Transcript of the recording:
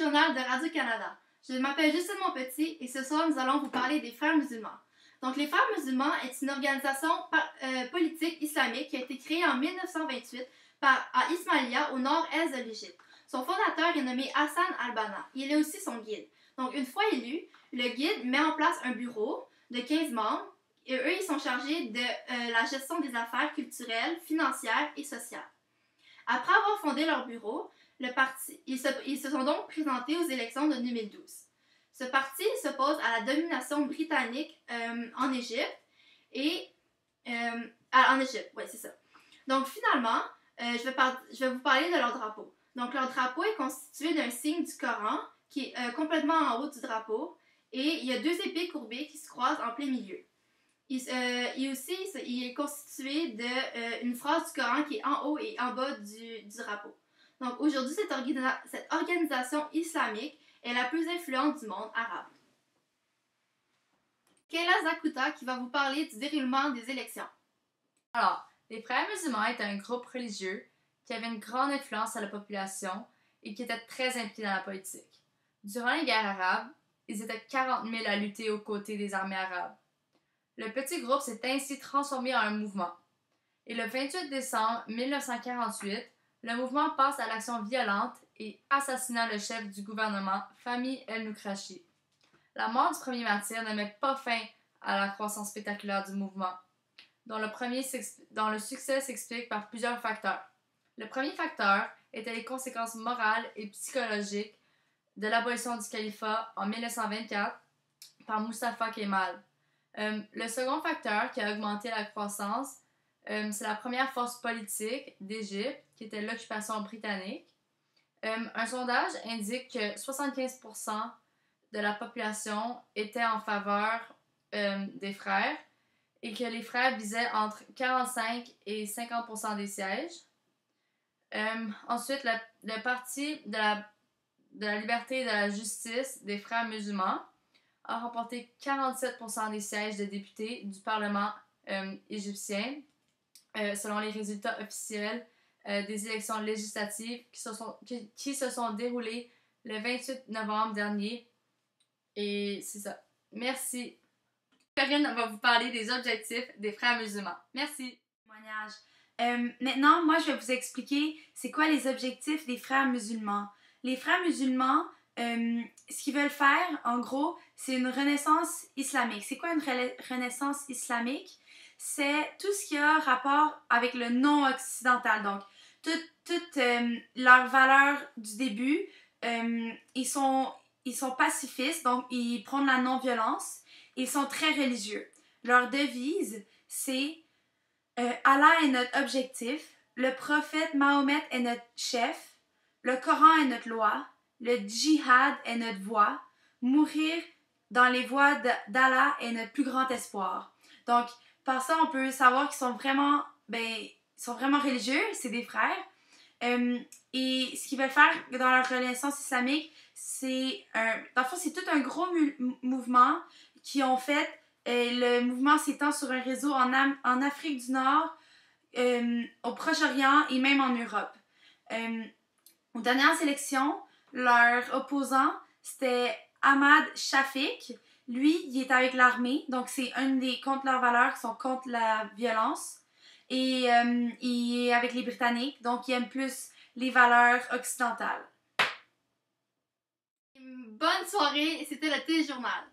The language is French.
téléjournal de Radio-Canada. Je m'appelle Justine Monpetit et ce soir nous allons vous parler des Frères musulmans. Donc les Frères musulmans est une organisation politique islamique qui a été créée en 1928 à Ismailia au nord-est de l'Égypte. Son fondateur est nommé Hassan al-Banna. Il est aussi son guide. Donc une fois élu, le guide met en place un bureau de 15 membres et eux ils sont chargés de la gestion des affaires culturelles, financières et sociales. Après avoir fondé leur bureau, ils se sont donc présentés aux élections de 2012. Ce parti s'oppose à la domination britannique en Égypte oui, c'est ça. Donc finalement, je vais vous parler de leur drapeau. Donc leur drapeau est constitué d'un signe du Coran qui est complètement en haut du drapeau et il y a deux épées courbées qui se croisent en plein milieu. Il est constitué d'une phrase du Coran qui est en haut et en bas du drapeau. Donc aujourd'hui, cette organisation islamique est la plus influente du monde arabe. Kayla Zakuta qui va vous parler du déroulement des élections. Alors, les Frères musulmans étaient un groupe religieux qui avait une grande influence sur la population et qui était très impliqué dans la politique. Durant les guerres arabes, ils étaient 40 000 à lutter aux côtés des armées arabes. Le petit groupe s'est ainsi transformé en un mouvement. Et le 28 décembre 1948, le mouvement passe à l'action violente et assassina le chef du gouvernement, Fahmi el-Noukrachi. La mort du premier martyr ne met pas fin à la croissance spectaculaire du mouvement, dont le succès s'explique par plusieurs facteurs. Le premier facteur était les conséquences morales et psychologiques de l'abolition du califat en 1924 par Mustafa Kemal. Le second facteur qui a augmenté la croissance, c'est la première force politique d'Égypte, qui était l'occupation britannique. Un sondage indique que 75% de la population était en faveur des frères et que les frères visaient entre 45 et 50% des sièges. Ensuite, le parti de la liberté et de la justice des frères musulmans a remporté 47% des sièges de députés du Parlement égyptien, selon les résultats officiels des élections législatives qui se sont déroulées le 28 novembre dernier. Et c'est ça. Merci. Corinne va vous parler des objectifs des Frères musulmans. Merci. Maintenant, moi, je vais vous expliquer c'est quoi les objectifs des Frères musulmans. Les Frères musulmans, ce qu'ils veulent faire, en gros, c'est une renaissance islamique. C'est quoi une renaissance islamique? C'est tout ce qui a rapport avec le non-occidental. Donc, toutes leurs valeurs du début, ils sont pacifistes, donc ils prônent la non-violence. Ils sont très religieux. Leur devise, c'est Allah est notre objectif, le prophète Mahomet est notre chef, le Coran est notre loi, le djihad est notre voie, mourir dans les voies d'Allah est notre plus grand espoir. Donc, par ça, on peut savoir qu'ils sont vraiment religieux, c'est des frères. Et ce qu'ils veulent faire dans leur renaissance islamique, c'est tout un gros mouvement qui ont fait. Le mouvement s'étend sur un réseau en Afrique du Nord, au Proche-Orient et même en Europe. Aux dernières élections, leur opposant, c'était Ahmad Shafiq. Lui, il est avec l'armée, donc c'est contre leurs valeurs qui sont contre la violence. Et il est avec les Britanniques, donc il aime plus les valeurs occidentales. Bonne soirée, c'était le téléjournal.